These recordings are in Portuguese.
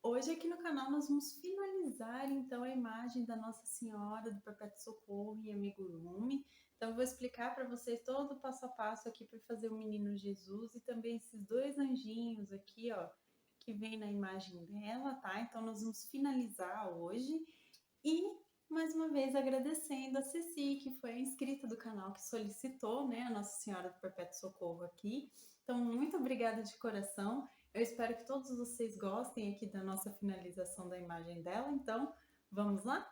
Hoje aqui no canal nós vamos finalizar então a imagem da Nossa Senhora do Perpétuo Socorro e Amigurumi. Então eu vou explicar para vocês todo o passo a passo aqui para fazer o Menino Jesus e também esses dois anjinhos aqui, ó, que vem na imagem dela, tá? Então nós vamos finalizar hoje e mais uma vez agradecendo a Ceci, que foi a inscrita do canal que solicitou, né, a Nossa Senhora do Perpétuo Socorro aqui. Então muito obrigada de coração. Eu espero que todos vocês gostem aqui da nossa finalização da imagem dela, então vamos lá?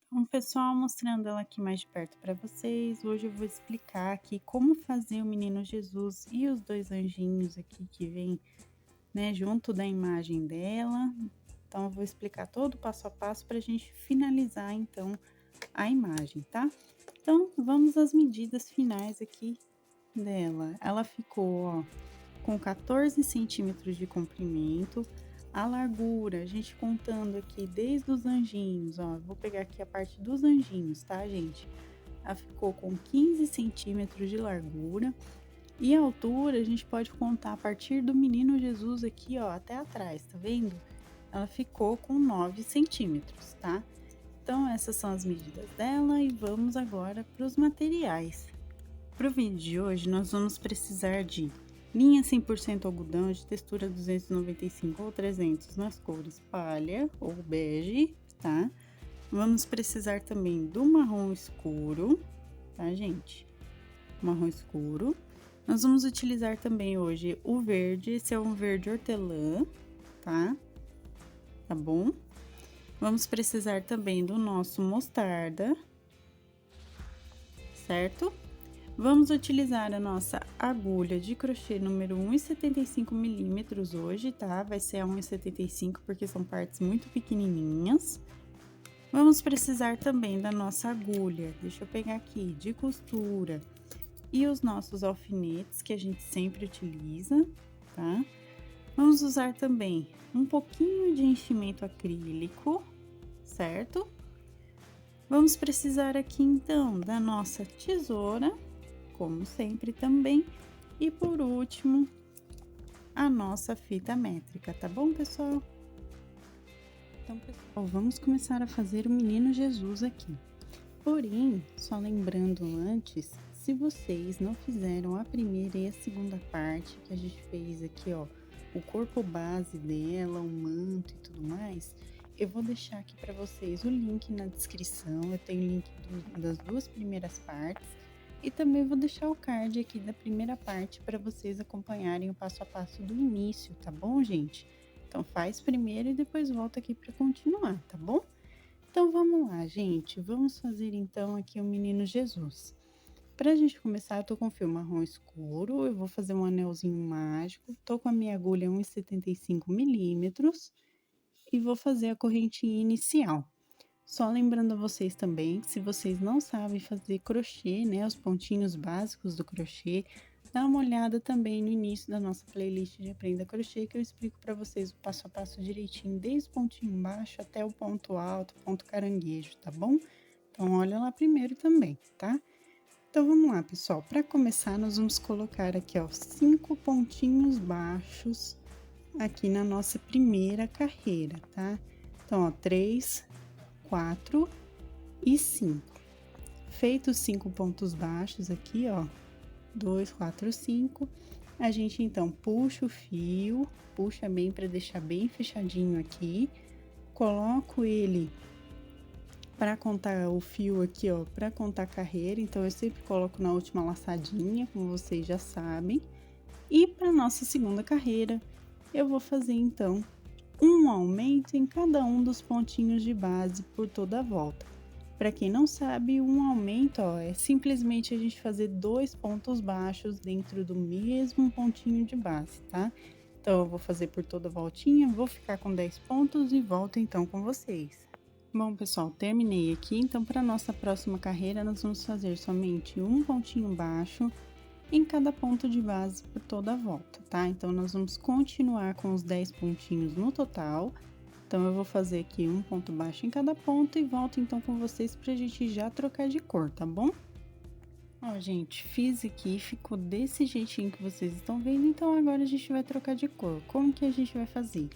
Então, pessoal, mostrando ela aqui mais de perto para vocês, hoje eu vou explicar aqui como fazer o Menino Jesus e os dois anjinhos aqui que vem, né, junto da imagem dela. Então, eu vou explicar todo o passo a passo para a gente finalizar, então, a imagem, tá? Então, vamos às medidas finais aqui dela. Ela ficou, ó, com 14 centímetros de comprimento. A largura, a gente contando aqui desde os anjinhos, ó, vou pegar aqui a parte dos anjinhos, tá, gente? Ela ficou com 15 centímetros de largura. E a altura, a gente pode contar a partir do Menino Jesus aqui, ó, até atrás, tá vendo? Ela ficou com 9 centímetros, tá? Então, essas são as medidas dela e vamos agora para os materiais. Para o vídeo de hoje, nós vamos precisar de linha 100% algodão de textura 295 ou 300 nas cores palha ou bege, tá? Vamos precisar também do marrom escuro, tá, gente? Marrom escuro. Nós vamos utilizar também hoje o verde, esse é um verde hortelã, tá? Tá bom? Vamos precisar também do nosso mostarda, certo? Vamos utilizar a nossa agulha de crochê número 1,75 milímetros hoje, tá? Vai ser a 1,75 porque são partes muito pequenininhas. Vamos precisar também da nossa agulha, deixa eu pegar aqui, de costura. E os nossos alfinetes que a gente sempre utiliza, tá? Vamos usar também um pouquinho de enchimento acrílico, certo? Vamos precisar aqui então da nossa tesoura, como sempre também, e por último, a nossa fita métrica, tá bom, pessoal? Então, pessoal, vamos começar a fazer o Menino Jesus aqui. Porém, só lembrando antes, se vocês não fizeram a primeira e a segunda parte que a gente fez aqui, ó, o corpo base dela, o manto e tudo mais, eu vou deixar aqui para vocês o link na descrição, eu tenho o link das duas primeiras partes. E também vou deixar o card aqui da primeira parte para vocês acompanharem o passo a passo do início, tá bom, gente? Então faz primeiro e depois volta aqui para continuar, tá bom? Então vamos lá, gente. Vamos fazer então aqui o Menino Jesus. Pra gente começar, eu tô com fio marrom escuro, eu vou fazer um anelzinho mágico, tô com a minha agulha 1,75 milímetros e vou fazer a correntinha inicial. Só lembrando a vocês também, se vocês não sabem fazer crochê, né, os pontinhos básicos do crochê, dá uma olhada também no início da nossa playlist de Aprenda Crochê, que eu explico para vocês o passo a passo direitinho, desde o pontinho baixo até o ponto alto, ponto caranguejo, tá bom? Então, olha lá primeiro também, tá? Então, vamos lá, pessoal. Para começar, nós vamos colocar aqui, ó, 5 pontinhos baixos aqui na nossa primeira carreira, tá? Então, ó, 3, 4 e 5. Feitos 5 pontos baixos aqui, ó, 2, 4, 5, a gente então puxa o fio, puxa bem para deixar bem fechadinho aqui, coloco ele para contar o fio aqui, ó, para contar a carreira, então eu sempre coloco na última laçadinha, como vocês já sabem. E para nossa segunda carreira, eu vou fazer então um aumento em cada um dos pontinhos de base por toda a volta. Para quem não sabe, um aumento, ó, é simplesmente a gente fazer 2 pontos baixos dentro do mesmo pontinho de base, tá? Então, eu vou fazer por toda a voltinha, vou ficar com 10 pontos e volto então com vocês. Bom, pessoal, terminei aqui. Então, para nossa próxima carreira, nós vamos fazer somente um pontinho baixo em cada ponto de base por toda a volta, tá? Então, nós vamos continuar com os 10 pontinhos no total. Então, eu vou fazer aqui um ponto baixo em cada ponto e volto então com vocês pra gente já trocar de cor, tá bom? Ó, gente, fiz aqui, ficou desse jeitinho que vocês estão vendo, então agora a gente vai trocar de cor. Como que a gente vai fazer?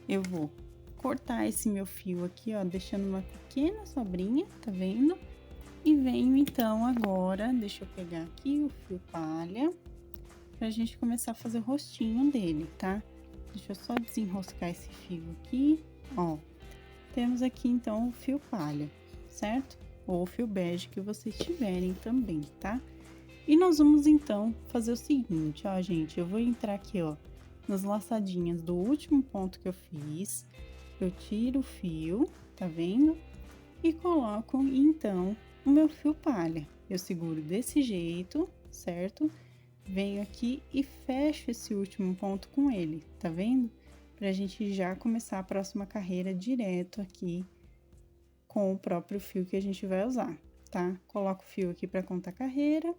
eu vou cortar esse meu fio aqui, ó, deixando uma pequena sobrinha, tá vendo? E venho então agora, deixa eu pegar aqui o fio palha, pra gente começar a fazer o rostinho dele, tá? Deixa eu só desenroscar esse fio aqui, ó. Temos aqui então o fio palha, certo? Ou o fio bege que vocês tiverem também, tá? E nós vamos então fazer o seguinte, ó, gente, eu vou entrar aqui, ó, nas laçadinhas do último ponto que eu fiz, eu tiro o fio, tá vendo? E coloco então o meu fio palha. Eu seguro desse jeito, certo? Venho aqui e fecho esse último ponto com ele, tá vendo? Pra gente já começar a próxima carreira direto aqui com o próprio fio que a gente vai usar, tá? Coloco o fio aqui para contar carreira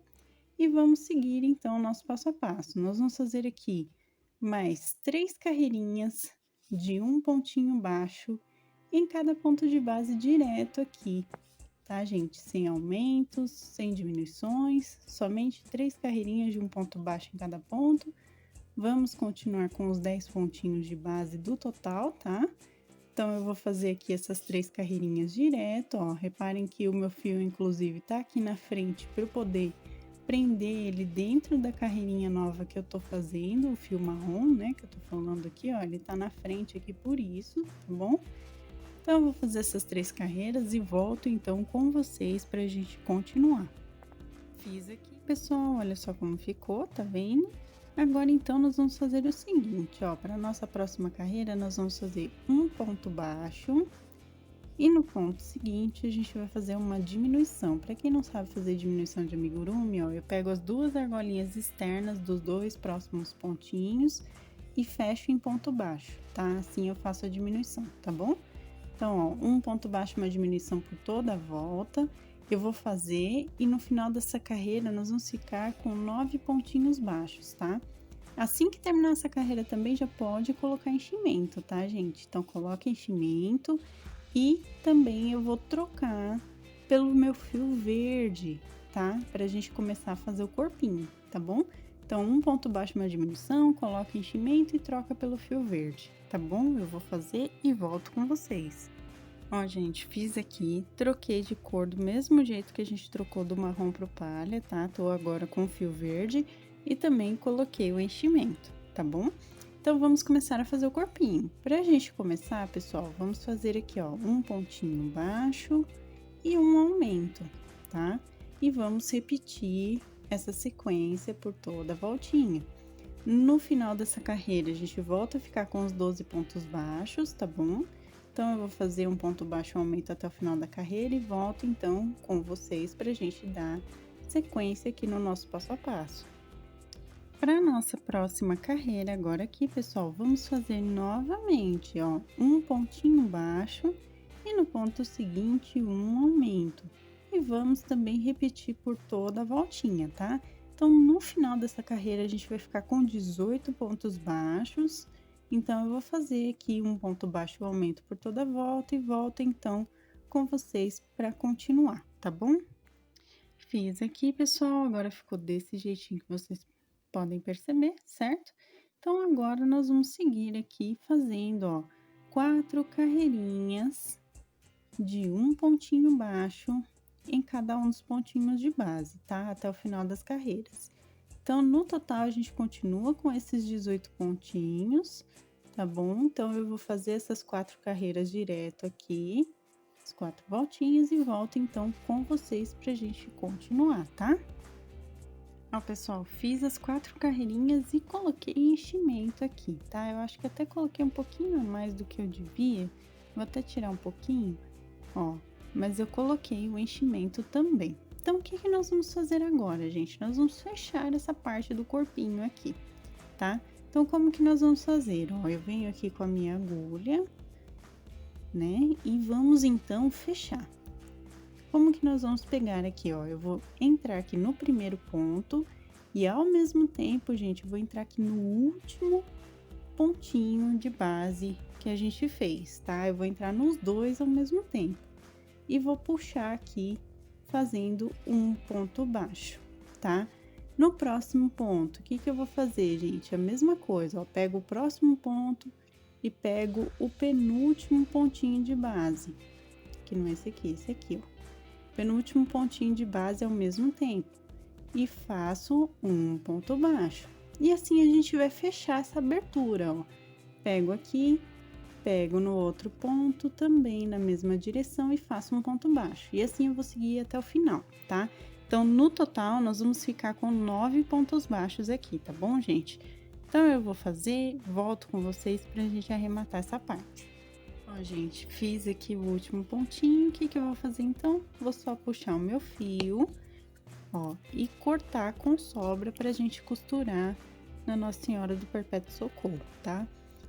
e vamos seguir então o nosso passo a passo. Nós vamos fazer aqui mais 3 carreirinhas de um pontinho baixo em cada ponto de base direto aqui, tá, gente? Sem aumentos, sem diminuições, somente 3 carreirinhas de um ponto baixo em cada ponto. Vamos continuar com os 10 pontinhos de base do total, tá? Então, eu vou fazer aqui essas 3 carreirinhas direto, ó. Reparem que o meu fio, inclusive, tá aqui na frente para eu poder prender ele dentro da carreirinha nova que eu tô fazendo, o fio marrom, né, que eu tô falando aqui, ó, ele tá na frente aqui por isso, tá bom? Então, eu vou fazer essas 3 carreiras e volto então com vocês pra gente continuar. Fiz aqui, pessoal, olha só como ficou, tá vendo? Agora, então, nós vamos fazer o seguinte, ó, para nossa próxima carreira, nós vamos fazer um ponto baixo e no ponto seguinte, a gente vai fazer uma diminuição. Para quem não sabe fazer diminuição de amigurumi, ó, eu pego as duas argolinhas externas dos dois próximos pontinhos e fecho em ponto baixo, tá? Assim eu faço a diminuição, tá bom? Então, ó, um ponto baixo, uma diminuição por toda a volta. Eu vou fazer e no final dessa carreira nós vamos ficar com 9 pontinhos baixos, tá? Assim que terminar essa carreira também já pode colocar enchimento, tá, gente? Então, coloca enchimento e também eu vou trocar pelo meu fio verde, tá? Pra gente começar a fazer o corpinho, tá bom? Então, um ponto baixo, uma diminuição, coloca enchimento e troca pelo fio verde, tá bom? Eu vou fazer e volto com vocês. Ó, gente, fiz aqui, troquei de cor do mesmo jeito que a gente trocou do marrom pro palha, tá? Tô agora com o fio verde e também coloquei o enchimento, tá bom? Então, vamos começar a fazer o corpinho. Pra gente começar, pessoal, vamos fazer aqui, ó, um pontinho baixo e um aumento, tá? E vamos repetir essa sequência por toda a voltinha. No final dessa carreira, a gente volta a ficar com os 12 pontos baixos, tá bom? Então, eu vou fazer um ponto baixo, um aumento até o final da carreira e volto, então, com vocês pra gente dar sequência aqui no nosso passo a passo. Para nossa próxima carreira, agora aqui, pessoal, vamos fazer novamente, ó, um pontinho baixo e no ponto seguinte, um aumento. E vamos também repetir por toda a voltinha, tá? Então, no final dessa carreira, a gente vai ficar com 18 pontos baixos. Então, eu vou fazer aqui um ponto baixo, um aumento por toda a volta e volto, então, com vocês para continuar, tá bom? Fiz aqui, pessoal, agora ficou desse jeitinho que vocês podem perceber, certo? Então, agora nós vamos seguir aqui fazendo, ó, 4 carreirinhas de um pontinho baixo em cada um dos pontinhos de base, tá? Até o final das carreiras. Então, no total, a gente continua com esses 18 pontinhos, tá bom? Então, eu vou fazer essas 4 carreiras direto aqui, as 4 voltinhas e volto, então, com vocês pra gente continuar, tá? Ó, pessoal, fiz as 4 carreirinhas e coloquei enchimento aqui, tá? Eu acho que até coloquei um pouquinho a mais do que eu devia, vou até tirar um pouquinho, ó, mas eu coloquei o enchimento também. Então, o que que nós vamos fazer agora, gente? Nós vamos fechar essa parte do corpinho aqui, tá? Então, como que nós vamos fazer? Ó, eu venho aqui com a minha agulha, né? E vamos, então, fechar. Como que nós vamos pegar aqui, ó? Eu vou entrar aqui no primeiro ponto e, ao mesmo tempo, gente, eu vou entrar aqui no último pontinho de base que a gente fez, tá? Eu vou entrar nos dois ao mesmo tempo e vou puxar aqui fazendo um ponto baixo, tá? No próximo ponto, o que que eu vou fazer, gente? A mesma coisa, ó, pego o próximo ponto e pego o penúltimo pontinho de base, que não é esse aqui, ó. Penúltimo pontinho de base ao mesmo tempo e faço um ponto baixo. E assim a gente vai fechar essa abertura, ó. Pego aqui, pego no outro ponto também na mesma direção e faço um ponto baixo. E assim eu vou seguir até o final, tá? Então, no total, nós vamos ficar com 9 pontos baixos aqui, tá bom, gente? Então, eu vou fazer, volto com vocês pra gente arrematar essa parte. Ó, gente, fiz aqui o último pontinho. O que que eu vou fazer, então? Vou só puxar o meu fio, ó, e cortar com sobra pra gente costurar na Nossa Senhora do Perpétuo Socorro, tá?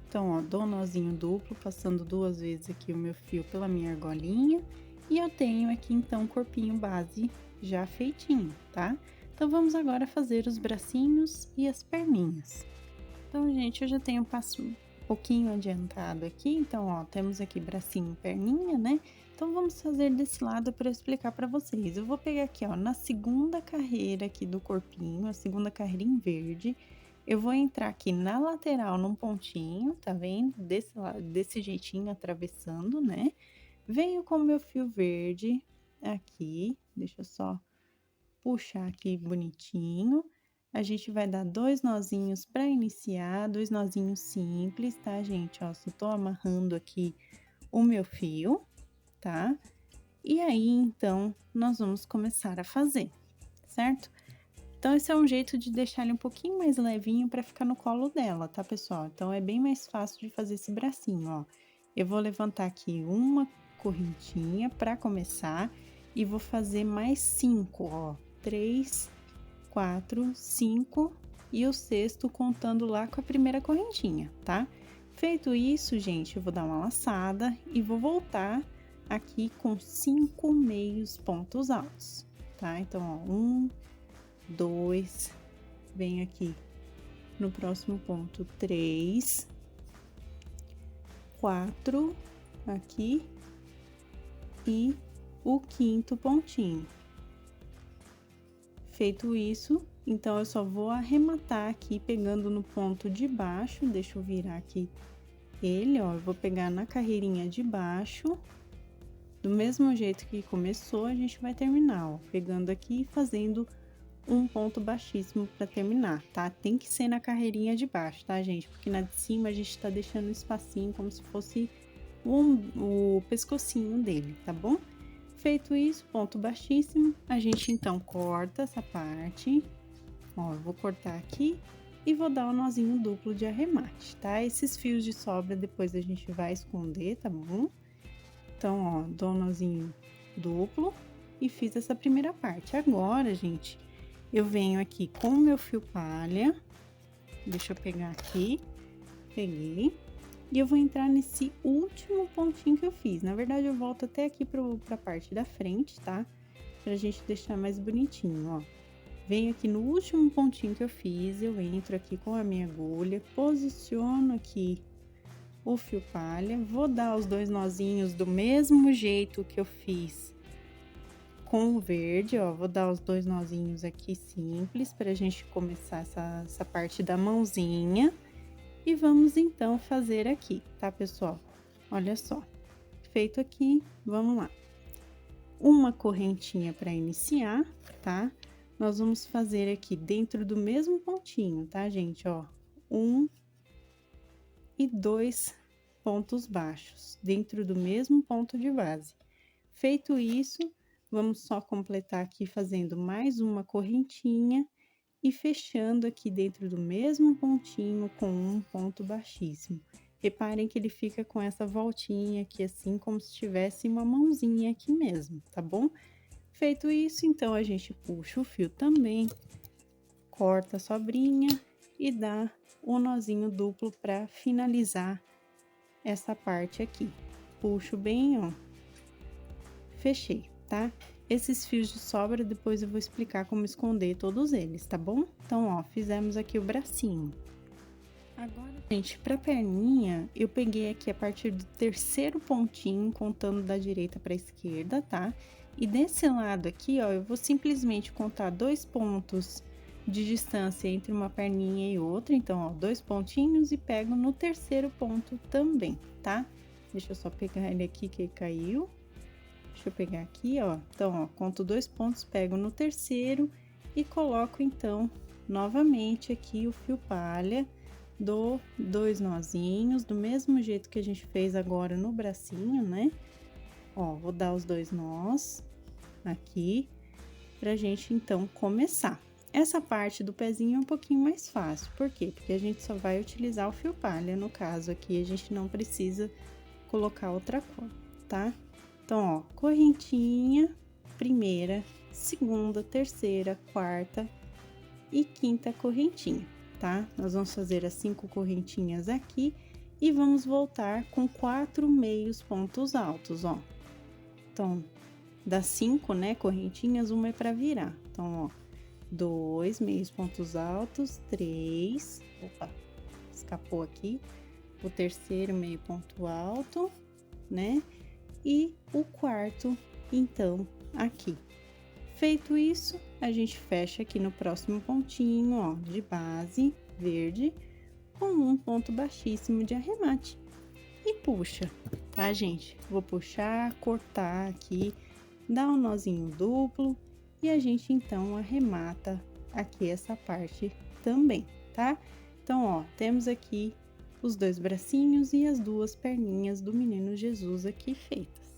Então, ó, dou um nozinho duplo, passando 2 vezes aqui o meu fio pela minha argolinha. E eu tenho aqui, então, o corpinho base já feitinho, tá? Então, vamos agora fazer os bracinhos e as perninhas. Então, gente, eu já tenho um passo um pouquinho adiantado aqui. Então, ó, temos aqui bracinho e perninha, né? Então, vamos fazer desse lado para explicar para vocês. Eu vou pegar aqui, ó, na segunda carreira aqui do corpinho, a segunda carreira em verde. Eu vou entrar aqui na lateral num pontinho, tá vendo? Desse jeitinho, atravessando, né? Venho com o meu fio verde aqui, deixa eu só puxar aqui bonitinho. A gente vai dar 2 nozinhos para iniciar, 2 nozinhos simples, tá, gente? Ó, só tô amarrando aqui o meu fio, tá? E aí, então, nós vamos começar a fazer, certo? Então, esse é um jeito de deixar ele um pouquinho mais levinho para ficar no colo dela, tá, pessoal? Então, é bem mais fácil de fazer esse bracinho, ó. Eu vou levantar aqui uma correntinha para começar e vou fazer mais 5, ó. 3, 4, 5 e o sexto contando lá com a primeira correntinha, tá? Feito isso, gente, eu vou dar uma laçada e vou voltar aqui com 5 meios pontos altos, tá? Então, ó, 1, 2, venho aqui no próximo ponto, 3, 4, aqui, e o quinto pontinho. Feito isso, então, eu só vou arrematar aqui, pegando no ponto de baixo, deixa eu virar aqui ele, ó, eu vou pegar na carreirinha de baixo, do mesmo jeito que começou, a gente vai terminar, ó, pegando aqui e fazendo um ponto baixíssimo para terminar, tá? Tem que ser na carreirinha de baixo, tá, gente? Porque na de cima a gente tá deixando um espacinho como se fosse o pescocinho dele, tá bom? Feito isso, ponto baixíssimo, a gente então corta essa parte, ó, eu vou cortar aqui e vou dar um nozinho duplo de arremate, tá? Esses fios de sobra depois a gente vai esconder, tá bom? Então, ó, dou um nozinho duplo e fiz essa primeira parte. Agora, gente, eu venho aqui com o meu fio palha, deixa eu pegar aqui, peguei. E eu vou entrar nesse último pontinho que eu fiz. Na verdade, eu volto até aqui pra parte da frente, tá? Pra gente deixar mais bonitinho, ó. Venho aqui no último pontinho que eu fiz, eu entro aqui com a minha agulha, posiciono aqui o fio palha, vou dar os 2 nozinhos do mesmo jeito que eu fiz com o verde, ó. Vou dar os 2 nozinhos aqui simples pra gente começar essa parte da mãozinha. E vamos então fazer aqui, tá, pessoal? Olha só, feito aqui, vamos lá. Uma correntinha para iniciar, tá? Nós vamos fazer aqui dentro do mesmo pontinho, tá, gente? Ó, 1 e 2 pontos baixos, dentro do mesmo ponto de base. Feito isso, vamos só completar aqui fazendo mais uma correntinha e fechando aqui dentro do mesmo pontinho com um ponto baixíssimo. Reparem que ele fica com essa voltinha aqui, assim, como se tivesse uma mãozinha aqui mesmo, tá bom? Feito isso, então, a gente puxa o fio também, corta a sobrinha e dá um nozinho duplo para finalizar essa parte aqui. Puxo bem, ó, fechei, tá? Esses fios de sobra, depois eu vou explicar como esconder todos eles, tá bom? Então, ó, fizemos aqui o bracinho. Agora, gente, pra perninha, eu peguei aqui a partir do terceiro pontinho, contando da direita pra esquerda, tá? E desse lado aqui, ó, eu vou simplesmente contar 2 pontos de distância entre uma perninha e outra, então, ó, 2 pontinhos e pego no terceiro ponto também, tá? Deixa eu só pegar ele aqui que ele caiu. Deixa eu pegar aqui, ó. Então, ó, conto 2 pontos, pego no terceiro e coloco, então, novamente aqui o fio palha, dou 2 nozinhos, do mesmo jeito que a gente fez agora no bracinho, né? Ó, vou dar os 2 nós aqui, pra gente, então, começar. Essa parte do pezinho é um pouquinho mais fácil, por quê? Porque a gente só vai utilizar o fio palha, no caso aqui, a gente não precisa colocar outra cor, tá? Então, ó, correntinha, primeira, segunda, terceira, quarta e quinta correntinha, tá? Nós vamos fazer as 5 correntinhas aqui e vamos voltar com 4 meios pontos altos, ó. Então, das 5, né, correntinhas, uma é para virar. Então, ó, 2 meios pontos altos, 3, opa, escapou aqui, o terceiro meio ponto alto, né? E o quarto, então, aqui. Feito isso, a gente fecha aqui no próximo pontinho, ó, de base verde, com um ponto baixíssimo de arremate. E puxa, tá, gente? Vou puxar, cortar aqui, dar um nozinho duplo e a gente, então, arremata aqui essa parte também, tá? Então, ó, temos aqui os 2 bracinhos e as 2 perninhas do Menino Jesus aqui feitas.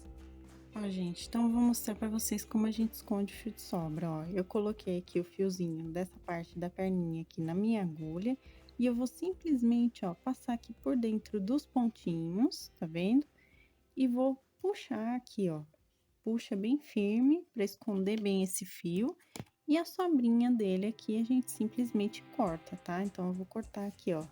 Ó, gente, então eu vou mostrar pra vocês como a gente esconde o fio de sobra, ó. Eu coloquei aqui o fiozinho dessa parte da perninha aqui na minha agulha e eu vou simplesmente, ó, passar aqui por dentro dos pontinhos, tá vendo? E vou puxar aqui, ó. Puxa bem firme pra esconder bem esse fio. E a sobrinha dele aqui a gente simplesmente corta, tá? Então, eu vou cortar aqui, ó.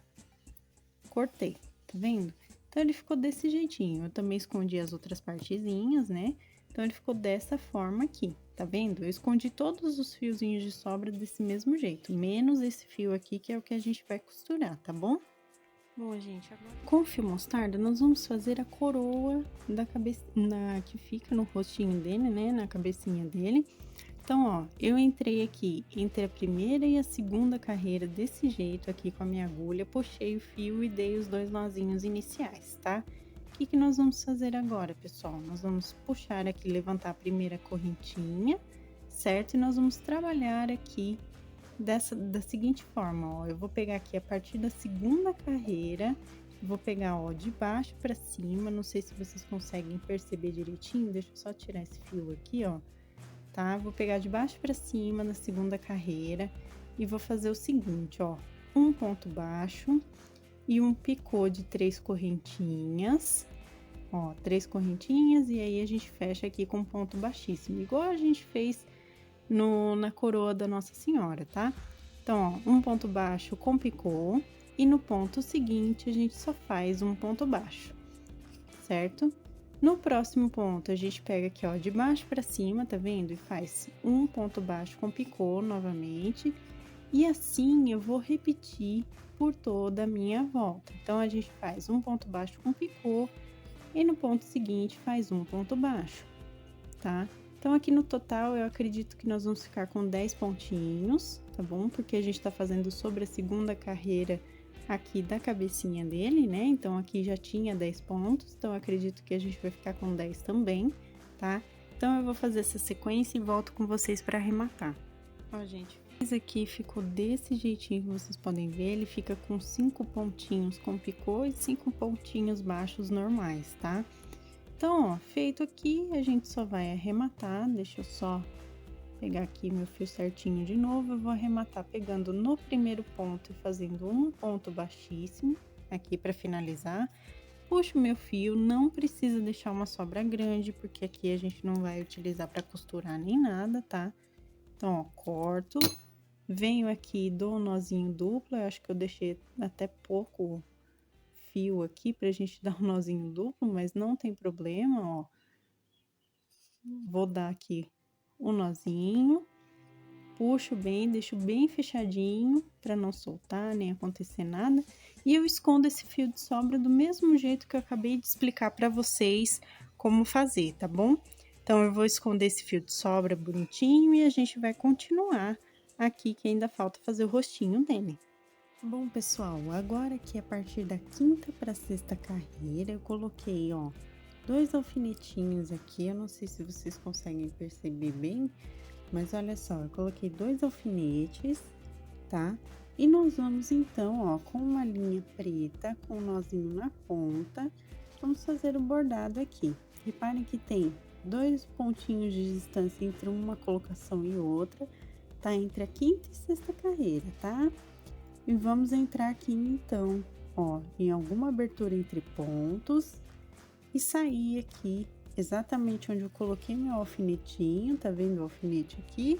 Cortei, tá vendo? Então, ele ficou desse jeitinho. Eu também escondi as outras partezinhas, né? Então, ele ficou dessa forma aqui, tá vendo? Eu escondi todos os fiozinhos de sobra desse mesmo jeito, menos esse fio aqui, que é o que a gente vai costurar, tá bom? Bom, gente, agora com o fio mostarda, nós vamos fazer a coroa da cabeça, que fica no rostinho dele, né? Na cabecinha dele. Então, ó, eu entrei aqui entre a primeira e a segunda carreira desse jeito aqui com a minha agulha, puxei o fio e dei os 2 nozinhos iniciais, tá? O que que nós vamos fazer agora, pessoal? Nós vamos puxar aqui, levantar a primeira correntinha, certo? E nós vamos trabalhar aqui da seguinte forma, ó, eu vou pegar aqui a partir da segunda carreira, vou pegar, ó, de baixo pra cima, não sei se vocês conseguem perceber direitinho, deixa eu só tirar esse fio aqui, ó. Tá? Vou pegar de baixo pra cima na segunda carreira e vou fazer o seguinte, ó, um ponto baixo e um picô de 3 correntinhas, ó, 3 correntinhas e aí a gente fecha aqui com um ponto baixíssimo, igual a gente fez na coroa da Nossa Senhora, tá? Então, ó, um ponto baixo com picô e no ponto seguinte a gente só faz um ponto baixo, certo? No próximo ponto, a gente pega aqui, ó, de baixo pra cima, tá vendo? E faz um ponto baixo com picô novamente. E assim, eu vou repetir por toda a minha volta. Então, a gente faz um ponto baixo com picô e no ponto seguinte faz um ponto baixo, tá? Então, aqui no total, eu acredito que nós vamos ficar com 10 pontinhos, tá bom? Porque a gente tá fazendo sobre a segunda carreira aqui da cabecinha dele, né? Então, aqui já tinha 10 pontos, então acredito que a gente vai ficar com 10 também, tá? Então, eu vou fazer essa sequência e volto com vocês para arrematar. Ó, gente, fiz aqui, ficou desse jeitinho que vocês podem ver, ele fica com 5 pontinhos com picô e 5 pontinhos baixos normais, tá? Então, ó, feito aqui, a gente só vai arrematar, deixa eu só pegar aqui meu fio certinho de novo, eu vou arrematar pegando no primeiro ponto e fazendo um ponto baixíssimo aqui para finalizar. Puxo meu fio, não precisa deixar uma sobra grande, porque aqui a gente não vai utilizar para costurar nem nada, tá? Então, ó, corto, venho aqui, dou um nozinho duplo, eu acho que eu deixei até pouco fio aqui pra gente dar um nozinho duplo, mas não tem problema, ó. Vou dar aqui um nozinho, puxo bem, deixo bem fechadinho para não soltar nem acontecer nada. E eu escondo esse fio de sobra do mesmo jeito que eu acabei de explicar para vocês como fazer, tá bom? Então, eu vou esconder esse fio de sobra bonitinho e a gente vai continuar aqui que ainda falta fazer o rostinho dele. Bom, pessoal, agora que a partir da quinta para sexta carreira, eu coloquei, ó, dois alfinetinhos aqui. Eu não sei se vocês conseguem perceber bem, mas olha só, eu coloquei dois alfinetes, tá? E nós vamos então, ó, com uma linha preta, com um nozinho na ponta, vamos fazer o bordado aqui. Reparem que tem dois pontinhos de distância entre uma colocação e outra, tá? Entre a quinta e sexta carreira, tá? E vamos entrar aqui então, ó, em alguma abertura entre pontos e sair aqui exatamente onde eu coloquei meu alfinetinho, tá vendo o alfinete aqui,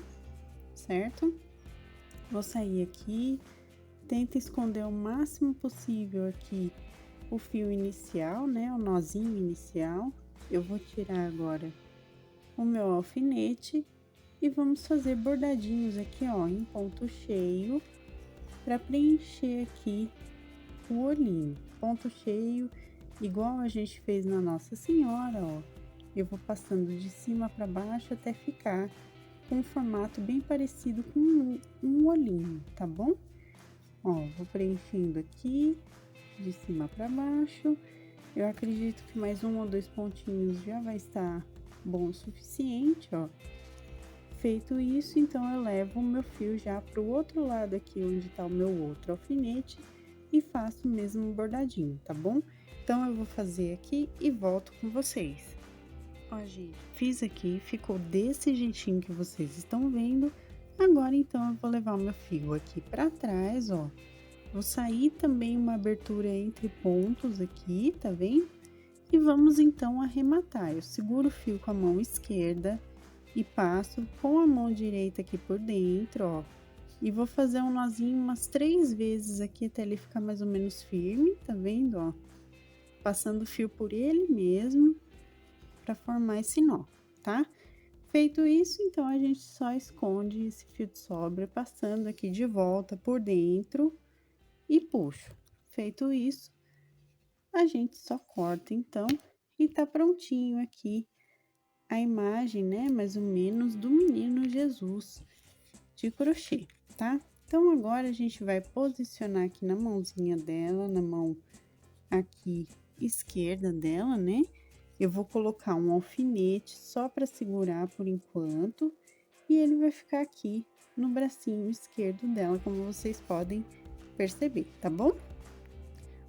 certo? Vou sair aqui, tenta esconder o máximo possível aqui o fio inicial, né, o nozinho inicial. Eu vou tirar agora o meu alfinete e vamos fazer bordadinhos aqui, ó, em ponto cheio, para preencher aqui o olhinho. Ponto cheio, igual a gente fez na Nossa Senhora, ó. Eu vou passando de cima para baixo até ficar com um formato bem parecido com um olhinho, tá bom? Ó, vou preenchendo aqui, de cima para baixo. Eu acredito que mais um ou dois pontinhos já vai estar bom o suficiente, ó. Feito isso, então eu levo o meu fio já pro outro lado aqui, onde tá o meu outro alfinete, e faço o mesmo bordadinho, tá bom? Então, eu vou fazer aqui e volto com vocês. Ó, gente, fiz aqui, ficou desse jeitinho que vocês estão vendo. Agora, então, eu vou levar o meu fio aqui pra trás, ó. Vou sair também uma abertura entre pontos aqui, tá vendo? E vamos, então, arrematar. Eu seguro o fio com a mão esquerda e passo com a mão direita aqui por dentro, ó. E vou fazer um nozinho umas 3 vezes aqui até ele ficar mais ou menos firme, tá vendo, ó? Passando o fio por ele mesmo para formar esse nó, tá? Feito isso, então a gente só esconde esse fio de sobra passando aqui de volta por dentro e puxo. Feito isso, a gente só corta então e tá prontinho aqui a imagem, né, mais ou menos do menino Jesus de crochê, tá? Então, agora a gente vai posicionar aqui na mãozinha dela, na mão aqui esquerda dela, né? Eu vou colocar um alfinete só para segurar por enquanto, e ele vai ficar aqui no bracinho esquerdo dela, como vocês podem perceber, tá bom?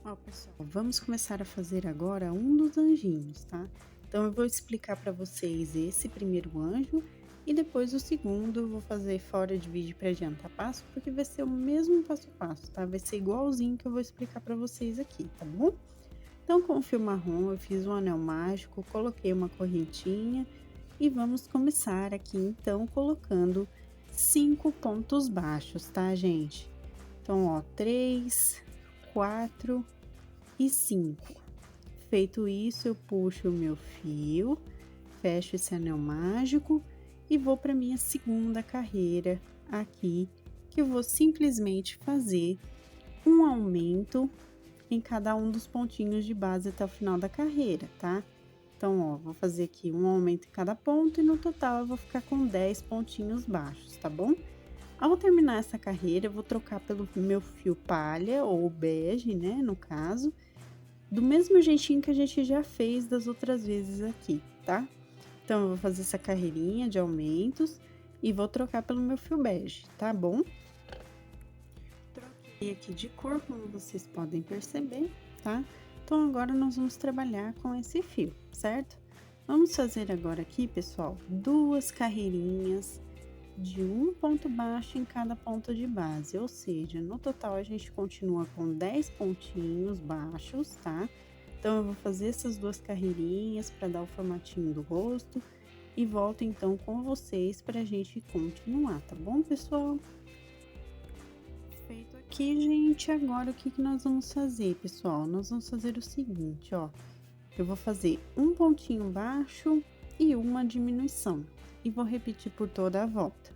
Ó, pessoal, vamos começar a fazer agora um dos anjinhos, tá? Então, eu vou explicar para vocês esse primeiro anjo e depois o segundo eu vou fazer fora de vídeo para adiantar passo, porque vai ser o mesmo passo a passo, tá? Vai ser igualzinho que eu vou explicar para vocês aqui, tá bom? Então, com o fio marrom, eu fiz um anel mágico, coloquei uma correntinha e vamos começar aqui, então, colocando 5 pontos baixos, tá, gente? Então, ó, 3, 4 e 5. Feito isso, eu puxo o meu fio, fecho esse anel mágico e vou para minha segunda carreira aqui, que eu vou simplesmente fazer um aumento em cada um dos pontinhos de base até o final da carreira, tá? Então, ó, vou fazer aqui um aumento em cada ponto e no total eu vou ficar com 10 pontinhos baixos, tá bom? Ao terminar essa carreira, eu vou trocar pelo meu fio palha ou bege, né, no caso, do mesmo jeitinho que a gente já fez das outras vezes aqui, tá? Então, eu vou fazer essa carreirinha de aumentos e vou trocar pelo meu fio bege, tá bom? Troquei aqui de cor, como vocês podem perceber, tá? Então, agora nós vamos trabalhar com esse fio, certo? Vamos fazer agora aqui, pessoal, duas carreirinhas de um ponto baixo em cada ponto de base, ou seja, no total a gente continua com 10 pontinhos baixos, tá? Então, eu vou fazer essas duas carreirinhas para dar o formatinho do rosto e volto então com vocês para a gente continuar, tá bom, pessoal? Feito aqui, gente, agora o que que nós vamos fazer, pessoal? Nós vamos fazer o seguinte, ó. Eu vou fazer um pontinho baixo e uma diminuição e vou repetir por toda a volta.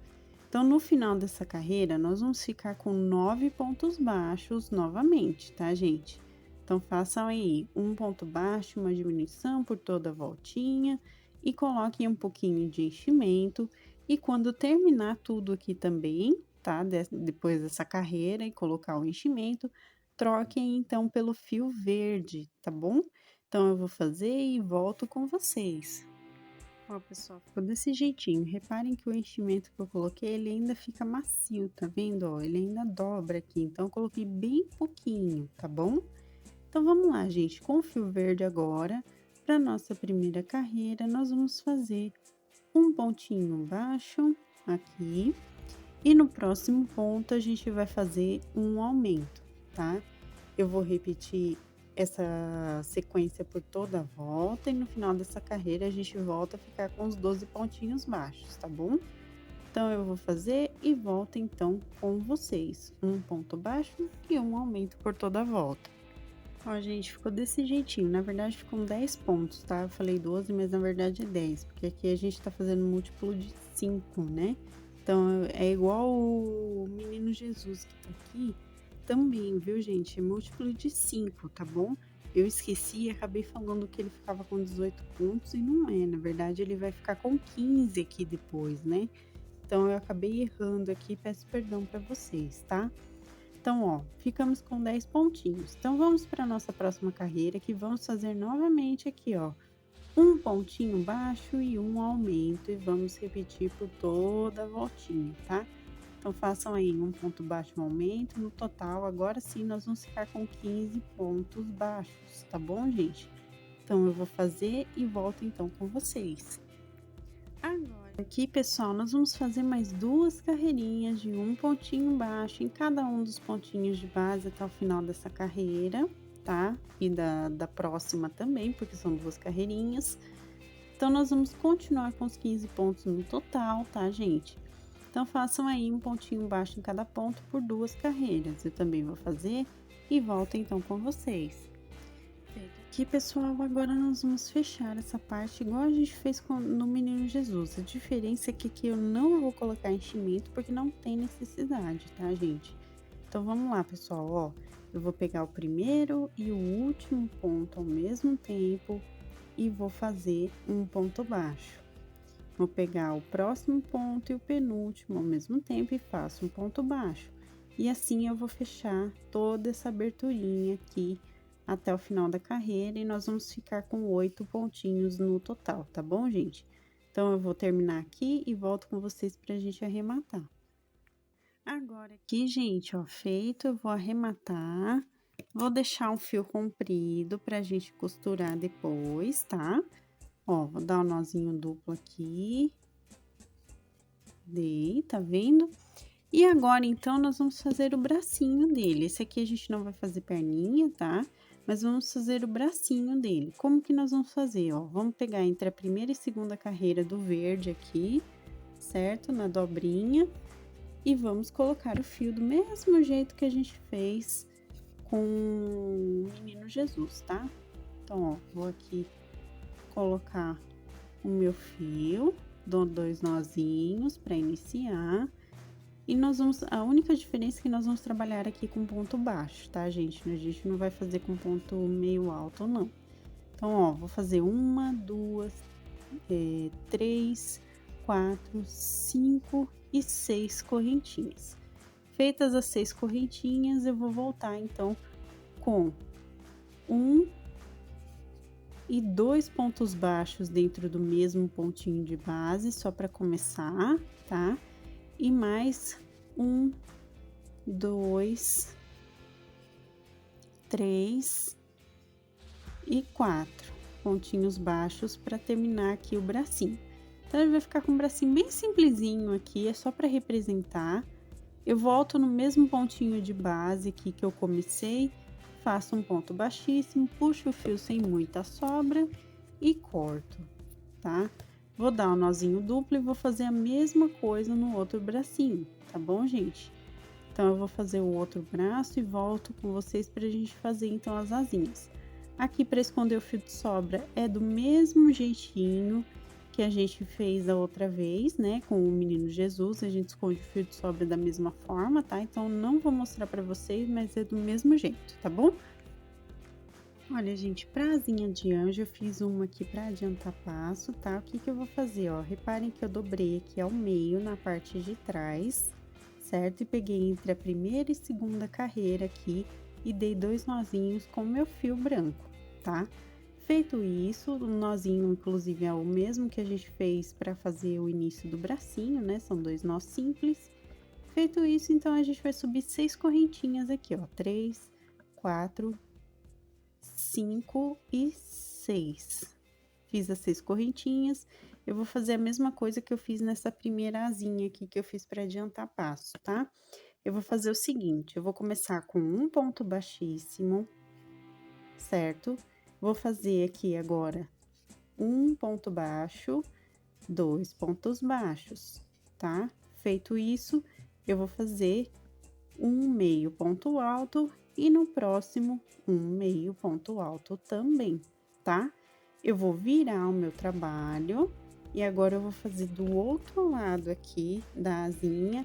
Então, no final dessa carreira, nós vamos ficar com 9 pontos baixos novamente, tá, gente? Então, façam aí um ponto baixo, uma diminuição por toda a voltinha e coloquem um pouquinho de enchimento. E quando terminar tudo aqui também, tá? Depois dessa carreira e colocar o enchimento, troquem então pelo fio verde, tá bom? Então eu vou fazer e volto com vocês. Ó, pessoal, ficou desse jeitinho. Reparem que o enchimento que eu coloquei, ele ainda fica macio, tá vendo? Ó, ele ainda dobra aqui, então eu coloquei bem pouquinho, tá bom? Então vamos lá, gente, com o fio verde agora, para nossa primeira carreira, nós vamos fazer um pontinho baixo aqui, e no próximo ponto a gente vai fazer um aumento, tá? Eu vou repetir essa sequência por toda a volta e no final dessa carreira a gente volta a ficar com os 12 pontinhos baixos, tá bom? Então eu vou fazer e volto então com vocês, um ponto baixo e um aumento por toda a volta. Ó, gente, ficou desse jeitinho. Na verdade, ficam 10 pontos, tá? Eu falei 12, mas na verdade é 10, porque aqui a gente tá fazendo múltiplo de 5, né? Então, é igual o menino Jesus que tá aqui também, viu, gente? É múltiplo de 5, tá bom? Eu esqueci e acabei falando que ele ficava com 18 pontos e não é. Na verdade, ele vai ficar com 15 aqui depois, né? Então, eu acabei errando aqui, peço perdão pra vocês, tá? Então, ó, ficamos com 10 pontinhos. Então, vamos para nossa próxima carreira, que vamos fazer novamente aqui, ó, um pontinho baixo e um aumento, e vamos repetir por toda a voltinha, tá? Então, façam aí um ponto baixo, um aumento, no total, agora sim, nós vamos ficar com 15 pontos baixos, tá bom, gente? Então, eu vou fazer e volto então com vocês. Agora, aqui, pessoal, nós vamos fazer mais 2 carreirinhas de um pontinho baixo em cada um dos pontinhos de base até o final dessa carreira, tá? E da próxima também, porque são 2 carreirinhas. Então, nós vamos continuar com os 15 pontos no total, tá, gente? Então, façam aí um pontinho baixo em cada ponto por 2 carreiras. Eu também vou fazer e volto então com vocês. Aqui, pessoal, agora nós vamos fechar essa parte igual a gente fez no Menino Jesus. A diferença é que aqui eu não vou colocar enchimento porque não tem necessidade, tá, gente? Então, vamos lá, pessoal, ó. Eu vou pegar o primeiro e o último ponto ao mesmo tempo e vou fazer um ponto baixo. Vou pegar o próximo ponto e o penúltimo ao mesmo tempo e faço um ponto baixo. E assim eu vou fechar toda essa aberturinha aqui até o final da carreira e nós vamos ficar com 8 pontinhos no total, tá bom, gente? Então, eu vou terminar aqui e volto com vocês pra gente arrematar. Agora aqui, gente, ó, feito, eu vou arrematar, vou deixar um fio comprido pra gente costurar depois, tá? Ó, vou dar um nozinho duplo aqui, dei, tá vendo? E agora, então, nós vamos fazer o bracinho dele. Esse aqui a gente não vai fazer perninha, tá? Mas vamos fazer o bracinho dele. Como que nós vamos fazer, ó? Vamos pegar entre a primeira e segunda carreira do verde aqui, certo? Na dobrinha. E vamos colocar o fio do mesmo jeito que a gente fez com o Menino Jesus, tá? Então, ó, vou aqui colocar o meu fio, dou 2 nozinhos para iniciar. E nós vamos, a única diferença é que nós vamos trabalhar aqui com ponto baixo, tá, gente? A gente não vai fazer com ponto meio alto, não. Então, ó, vou fazer 1, 2, 3, 4, 5 e 6 correntinhas. Feitas as 6 correntinhas, eu vou voltar, então, com 1 e 2 pontos baixos dentro do mesmo pontinho de base, só para começar, tá? E mais 1, 2, 3 e 4 pontinhos baixos para terminar aqui o bracinho. Então, ele vai ficar com um bracinho bem simplesinho aqui, é só para representar. Eu volto no mesmo pontinho de base aqui que eu comecei, faço um ponto baixíssimo, puxo o fio sem muita sobra e corto, tá? Vou dar um nozinho duplo e vou fazer a mesma coisa no outro bracinho, tá bom, gente? Então, eu vou fazer o outro braço e volto com vocês pra gente fazer, então, as asinhas. Aqui, para esconder o fio de sobra, é do mesmo jeitinho que a gente fez da outra vez, né? Com o Menino Jesus, a gente esconde o fio de sobra da mesma forma, tá? Então, não vou mostrar pra vocês, mas é do mesmo jeito, tá bom? Olha, gente, pra asinha de anjo, eu fiz uma aqui pra adiantar passo, tá? O que que eu vou fazer, ó? Reparem que eu dobrei aqui ao meio, na parte de trás, certo? E peguei entre a primeira e segunda carreira aqui e dei 2 nozinhos com meu fio branco, tá? Feito isso, o nozinho inclusive é o mesmo que a gente fez para fazer o início do bracinho, né? São 2 nós simples. Feito isso, então a gente vai subir 6 correntinhas aqui, ó, 3, 4, 5 e 6. Fiz as 6 correntinhas. Eu vou fazer a mesma coisa que eu fiz nessa primeira asinha aqui que eu fiz para adiantar passo, tá? Eu vou fazer o seguinte, eu vou começar com um ponto baixíssimo, certo? Vou fazer aqui agora um ponto baixo, 2 pontos baixos, tá? Feito isso, eu vou fazer um meio ponto alto e no próximo um meio ponto alto também, tá? Eu vou virar o meu trabalho e agora eu vou fazer do outro lado aqui da asinha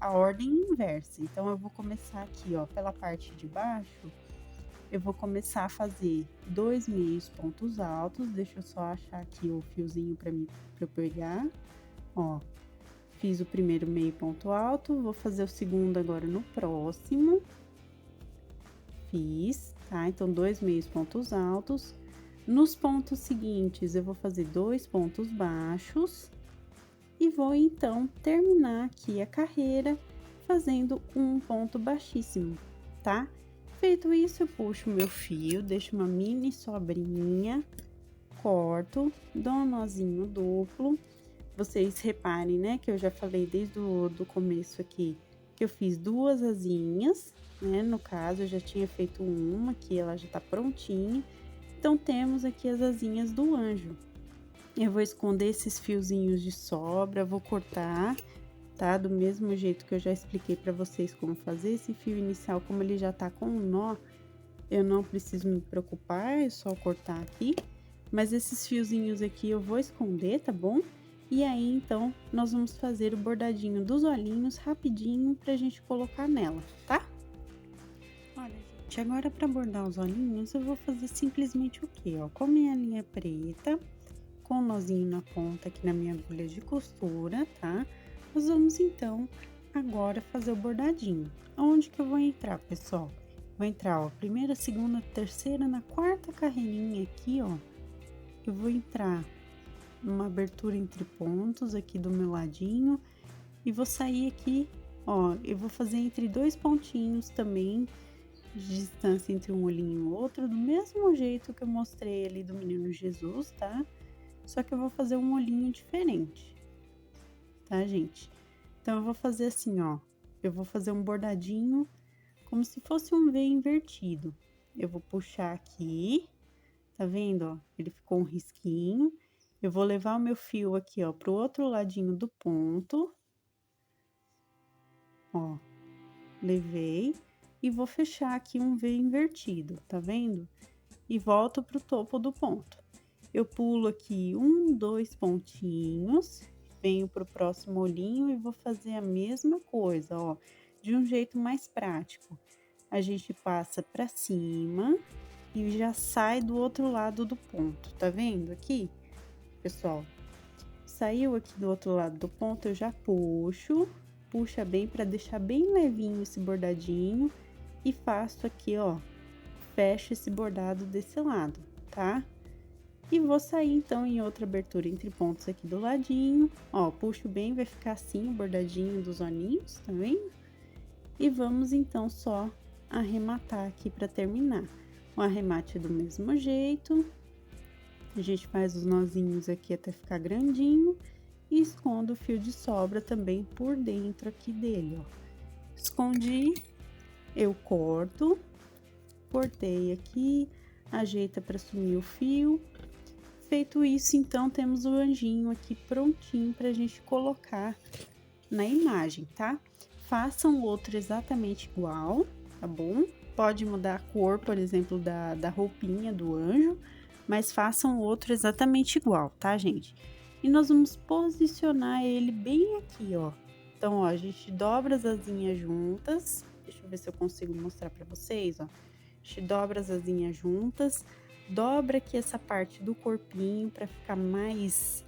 a ordem inversa. Então, eu vou começar aqui, ó, pela parte de baixo, eu vou começar a fazer 2 meios pontos altos. Deixa eu só achar aqui o fiozinho para eu pegar, ó. Fiz o primeiro meio ponto alto, vou fazer o segundo agora no próximo. Fiz, tá? Então, 2 meios pontos altos. Nos pontos seguintes, eu vou fazer 2 pontos baixos. E vou, então, terminar aqui a carreira fazendo um ponto baixíssimo, tá? Feito isso, eu puxo meu fio, deixo uma mini sobrinha, corto, dou um nozinho duplo. Vocês reparem, né, que eu já falei desde do começo aqui, que eu fiz 2 asinhas, né? No caso, eu já tinha feito uma, que ela já tá prontinha. Então, temos aqui as asinhas do anjo. Eu vou esconder esses fiozinhos de sobra, vou cortar, tá? Do mesmo jeito que eu já expliquei pra vocês como fazer esse fio inicial, como ele já tá com um nó, eu não preciso me preocupar, é só cortar aqui. Mas esses fiozinhos aqui eu vou esconder, tá bom? E aí, então, nós vamos fazer o bordadinho dos olhinhos rapidinho pra gente colocar nela, tá? Olha, gente, agora pra bordar os olhinhos, eu vou fazer simplesmente o quê, ó? Com a minha linha preta, com o nozinho na ponta aqui na minha agulha de costura, tá? Nós vamos, então, agora fazer o bordadinho. Aonde que eu vou entrar, pessoal? Vou entrar, ó, primeira, segunda, terceira, na quarta carreirinha aqui, ó. Eu vou entrar numa abertura entre pontos aqui do meu ladinho e vou sair aqui, ó, eu vou fazer entre 2 pontinhos também de distância entre um olhinho e o outro, do mesmo jeito que eu mostrei ali do Menino Jesus, tá? Só que eu vou fazer um olhinho diferente, tá, gente? Então, eu vou fazer assim, ó, eu vou fazer um bordadinho como se fosse um V invertido. Eu vou puxar aqui, tá vendo, ó? Ele ficou um risquinho. Eu vou levar o meu fio aqui, ó, pro outro ladinho do ponto. Ó, levei e vou fechar aqui um V invertido, tá vendo? E volto pro topo do ponto. Eu pulo aqui 1, 2 pontinhos, venho pro próximo olhinho e vou fazer a mesma coisa, ó, de um jeito mais prático. A gente passa pra cima e já sai do outro lado do ponto, tá vendo aqui? Pessoal, saiu aqui do outro lado do ponto, eu já puxo, puxa bem para deixar bem levinho esse bordadinho e faço aqui, ó, fecho esse bordado desse lado, tá? E vou sair, então, em outra abertura entre pontos aqui do ladinho, ó, puxo bem, vai ficar assim o bordadinho dos olhinhos, tá vendo? E vamos, então, só arrematar aqui para terminar. O arremate é do mesmo jeito. A gente faz os nozinhos aqui até ficar grandinho e escondo o fio de sobra também por dentro aqui dele, ó. Escondi, eu corto, cortei aqui, ajeita para sumir o fio. Feito isso, então, temos o anjinho aqui prontinho pra gente colocar na imagem, tá? Façam outro exatamente igual, tá bom? Pode mudar a cor, por exemplo, da roupinha do anjo, mas façam outro exatamente igual, tá, gente? E nós vamos posicionar ele bem aqui, ó. Então, ó, a gente dobra as asinhas juntas. Deixa eu ver se eu consigo mostrar pra vocês, ó. A gente dobra as asinhas juntas, dobra aqui essa parte do corpinho pra ficar mais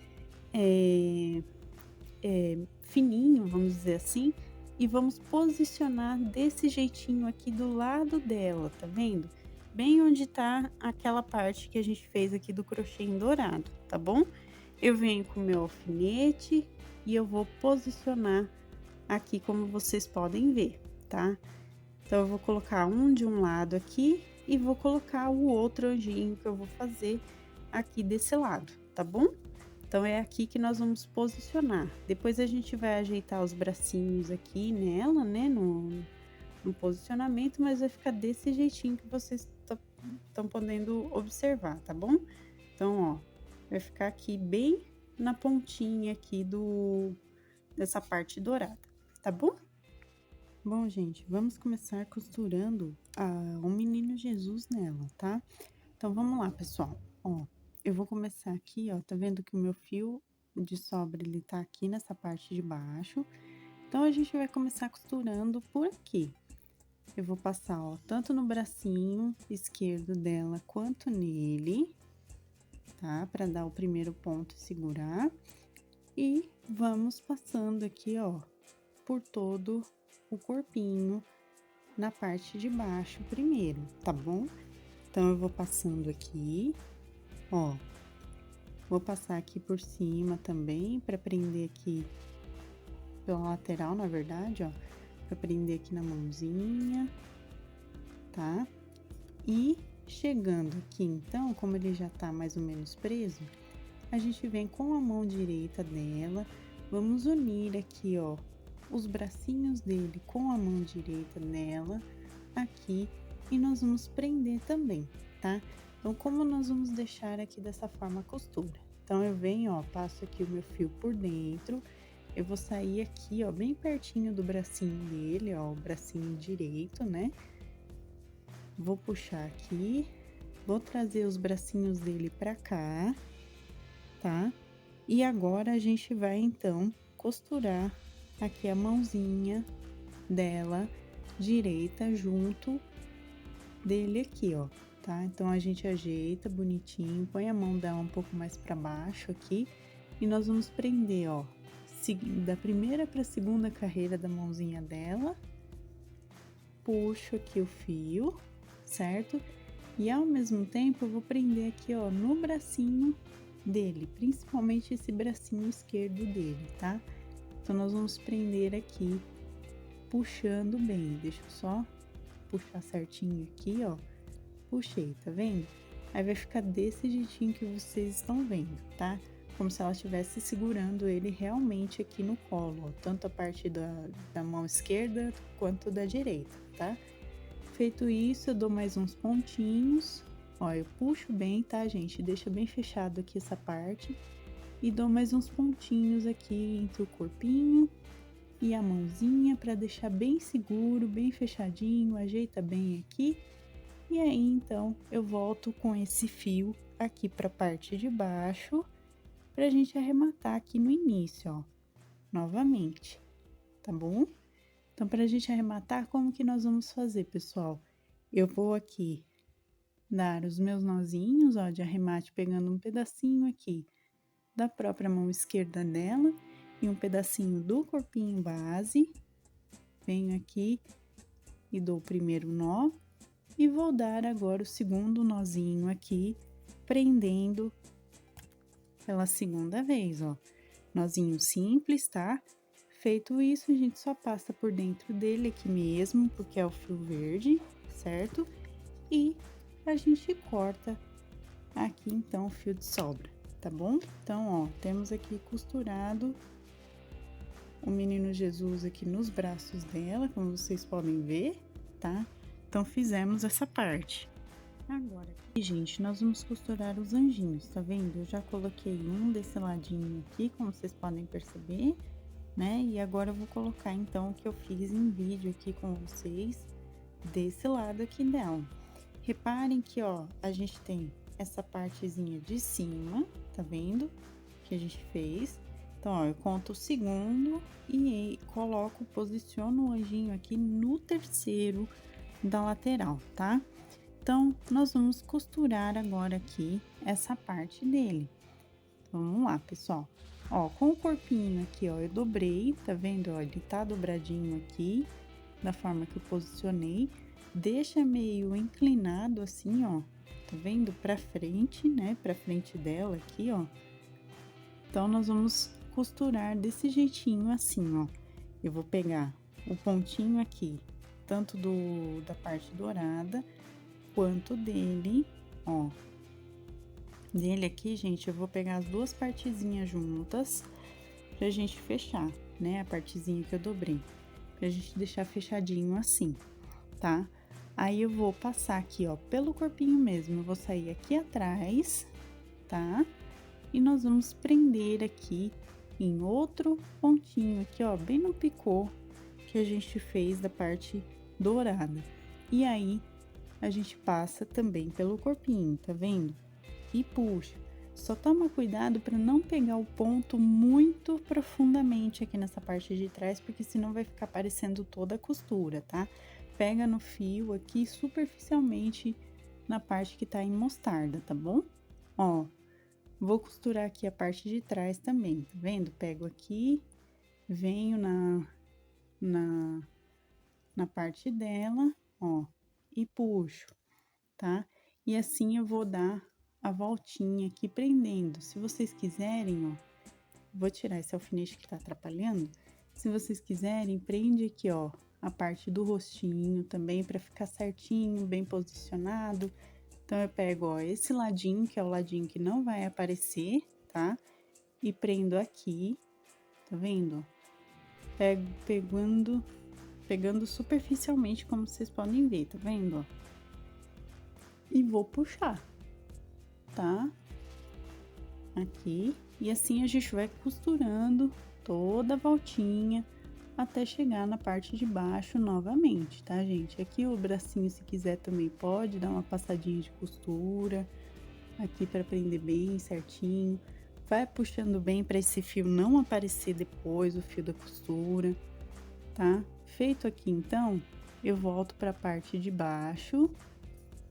fininho, vamos dizer assim, e vamos posicionar desse jeitinho aqui do lado dela, tá vendo? Bem onde tá aquela parte que a gente fez aqui do crochê em dourado, tá bom? Eu venho com o meu alfinete e eu vou posicionar aqui como vocês podem ver, tá? Então eu vou colocar um de um lado aqui e vou colocar o outro anjinho que eu vou fazer aqui desse lado, tá bom? Então é aqui que nós vamos posicionar. Depois a gente vai ajeitar os bracinhos aqui nela, né, no posicionamento, mas vai ficar desse jeitinho que vocês estão podendo observar, tá bom? Então, ó, vai ficar aqui bem na pontinha aqui dessa parte dourada, tá bom? Bom, gente, vamos começar costurando o menino Jesus nela, tá? Então, vamos lá, pessoal. Ó, eu vou começar aqui, ó, tá vendo que o meu fio de sobra, ele tá aqui nessa parte de baixo. Então, a gente vai começar costurando por aqui. Eu vou passar, ó, tanto no bracinho esquerdo dela, quanto nele, tá? Pra dar o primeiro ponto e segurar. E vamos passando aqui, ó, por todo o corpinho na parte de baixo primeiro, tá bom? Então, eu vou passando aqui, ó, vou passar aqui por cima também, pra prender aqui pela lateral, na verdade, ó, pra prender aqui na mãozinha, tá? E chegando aqui, então, como ele já tá mais ou menos preso, a gente vem com a mão direita dela, vamos unir aqui, ó, os bracinhos dele com a mão direita nela, aqui, e nós vamos prender também, tá? Então, como nós vamos deixar aqui dessa forma a costura? Então, eu venho, ó, passo aqui o meu fio por dentro, eu vou sair aqui, ó, bem pertinho do bracinho dele, ó, o bracinho direito, né? Vou puxar aqui, vou trazer os bracinhos dele pra cá, tá? E agora a gente vai, então, costurar aqui a mãozinha dela direita junto dele aqui, ó, tá? Então, a gente ajeita bonitinho, põe a mão dela um pouco mais pra baixo aqui e nós vamos prender, ó, da primeira pra segunda carreira da mãozinha dela, puxo aqui o fio, certo? E ao mesmo tempo eu vou prender aqui, ó, no bracinho dele, principalmente esse bracinho esquerdo dele, tá? Então, nós vamos prender aqui, puxando bem. Deixa eu só puxar certinho aqui, ó. Puxei, tá vendo? Aí vai ficar desse jeitinho que vocês estão vendo, tá? Como se ela estivesse segurando ele realmente aqui no colo, ó. Tanto a parte da mão esquerda quanto da direita, tá? Feito isso, eu dou mais uns pontinhos. Ó, eu puxo bem, tá, gente? Deixa bem fechado aqui essa parte. E dou mais uns pontinhos aqui entre o corpinho e a mãozinha para deixar bem seguro, bem fechadinho. Ajeita bem aqui. E aí, então, eu volto com esse fio aqui para a parte de baixo, pra gente arrematar aqui no início, ó, novamente, tá bom? Então, pra gente arrematar, como que nós vamos fazer, pessoal? Eu vou aqui dar os meus nozinhos, ó, de arremate, pegando um pedacinho aqui da própria mão esquerda dela e um pedacinho do corpinho base. Venho aqui e dou o primeiro nó e vou dar agora o segundo nozinho aqui, prendendo pela segunda vez, ó. Nozinho simples, tá? Feito isso, a gente só passa por dentro dele aqui mesmo, porque é o fio verde, certo? E a gente corta aqui, então, o fio de sobra, tá bom? Então, ó, temos aqui costurado o menino Jesus aqui nos braços dela, como vocês podem ver, tá? Então, fizemos essa parte. Agora, aqui, gente, nós vamos costurar os anjinhos, tá vendo? Eu já coloquei um desse ladinho aqui, como vocês podem perceber, né? E agora eu vou colocar, então, o que eu fiz em vídeo aqui com vocês, desse lado aqui dela. Reparem que, ó, a gente tem essa partezinha de cima, tá vendo? Que a gente fez. Então, ó, eu conto o segundo e coloco, posiciono o anjinho aqui no terceiro da lateral, tá? Então, nós vamos costurar agora aqui essa parte dele. Então, vamos lá, pessoal. Ó, com o corpinho aqui, ó, eu dobrei, tá vendo? Ó, ele tá dobradinho aqui, da forma que eu posicionei. Deixa meio inclinado assim, ó, tá vendo? Pra frente, né? Pra frente dela aqui, ó. Então, nós vamos costurar desse jeitinho assim, ó. Eu vou pegar o pontinho aqui, tanto da parte dourada, quanto dele, ó. Dele aqui, gente, eu vou pegar as duas partezinhas juntas pra gente fechar, né? A partezinha que eu dobrei, pra gente deixar fechadinho assim, tá? Aí, eu vou passar aqui, ó, pelo corpinho mesmo, eu vou sair aqui atrás, tá? E nós vamos prender aqui em outro pontinho aqui, ó, bem no picô que a gente fez da parte dourada. E aí, a gente passa também pelo corpinho, tá vendo? E puxa. Só toma cuidado para não pegar o ponto muito profundamente aqui nessa parte de trás, porque senão vai ficar aparecendo toda a costura, tá? Pega no fio aqui superficialmente na parte que tá em mostarda, tá bom? Ó, vou costurar aqui a parte de trás também, tá vendo? Pego aqui, venho na parte dela, ó, e puxo, tá? E assim eu vou dar a voltinha aqui prendendo. Se vocês quiserem, ó, vou tirar esse alfinete que tá atrapalhando. Se vocês quiserem, prende aqui, ó, a parte do rostinho também para ficar certinho, bem posicionado. Então, eu pego, ó, esse ladinho, que é o ladinho que não vai aparecer, tá? E prendo aqui, tá vendo? Pegando superficialmente, como vocês podem ver, tá vendo, ó? E vou puxar, tá? Aqui, e assim a gente vai costurando toda a voltinha até chegar na parte de baixo novamente, tá, gente? Aqui o bracinho, se quiser, também pode dar uma passadinha de costura aqui para prender bem certinho. Vai puxando bem para esse fio não aparecer depois, o fio da costura, tá? Feito aqui, então, eu volto para a parte de baixo.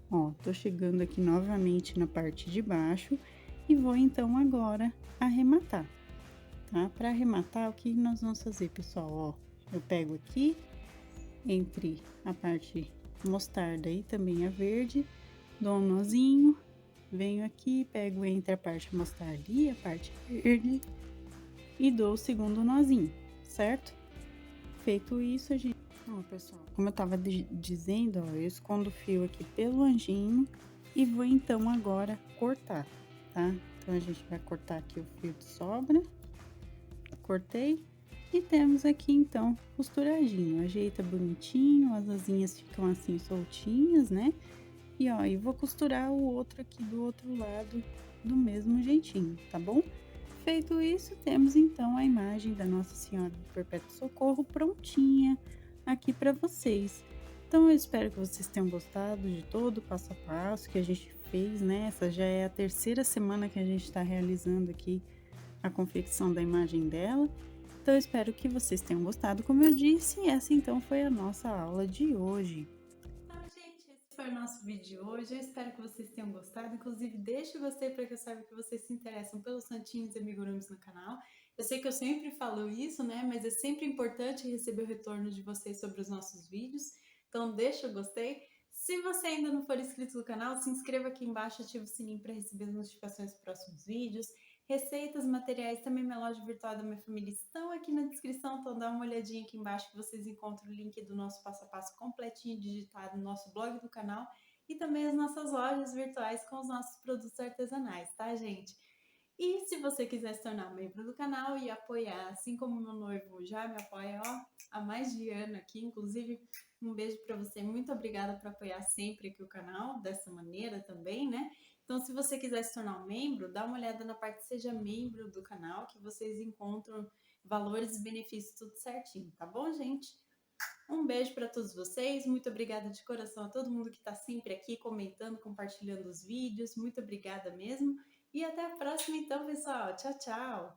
Ó, tô chegando aqui novamente na parte de baixo e vou então agora arrematar, tá? Para arrematar, o que nós vamos fazer, pessoal? Ó, eu pego aqui entre a parte mostarda e também a verde, dou um nozinho, venho aqui, pego entre a parte mostarda e a parte verde e dou o segundo nozinho, certo? Feito isso, a gente... Ó, pessoal, como eu tava dizendo, ó, eu escondo o fio aqui pelo anjinho e vou então agora cortar, tá? Então, a gente vai cortar aqui o fio de sobra, cortei, e temos aqui então costuradinho, ajeita bonitinho, as asinhas ficam assim soltinhas, né? E ó, eu vou costurar o outro aqui do outro lado do mesmo jeitinho, tá bom? Feito isso, temos então a imagem da Nossa Senhora do Perpétuo Socorro prontinha aqui para vocês. Então, eu espero que vocês tenham gostado de todo o passo a passo que a gente fez, né? Essa já é a terceira semana que a gente está realizando aqui a confecção da imagem dela. Então, eu espero que vocês tenham gostado, como eu disse, e essa então foi a nossa aula de hoje. Então, gente, esse foi o nosso vídeo de hoje. Eu espero que vocês tenham gostado. Inclusive, deixe o gostei para que eu saiba que vocês se interessam pelos santinhos e amigurumis no canal. Eu sei que eu sempre falo isso, né? Mas é sempre importante receber o retorno de vocês sobre os nossos vídeos. Então, deixa o gostei. Se você ainda não for inscrito no canal, se inscreva aqui embaixo, ative o sininho para receber as notificações dos próximos vídeos. Receitas, materiais, também minha loja virtual da minha família estão aqui na descrição, então dá uma olhadinha aqui embaixo que vocês encontram o link do nosso passo a passo completinho digitado no nosso blog do canal e também as nossas lojas virtuais com os nossos produtos artesanais, tá, gente? E se você quiser se tornar membro do canal e apoiar, assim como meu noivo já me apoia, ó, há mais de ano aqui, inclusive um beijo para você, muito obrigada por apoiar sempre aqui o canal, dessa maneira também, né? Então, se você quiser se tornar um membro, dá uma olhada na parte Seja Membro do canal, que vocês encontram valores e benefícios tudo certinho, tá bom, gente? Um beijo para todos vocês, muito obrigada de coração a todo mundo que está sempre aqui comentando, compartilhando os vídeos, muito obrigada mesmo. E até a próxima então, pessoal. Tchau, tchau!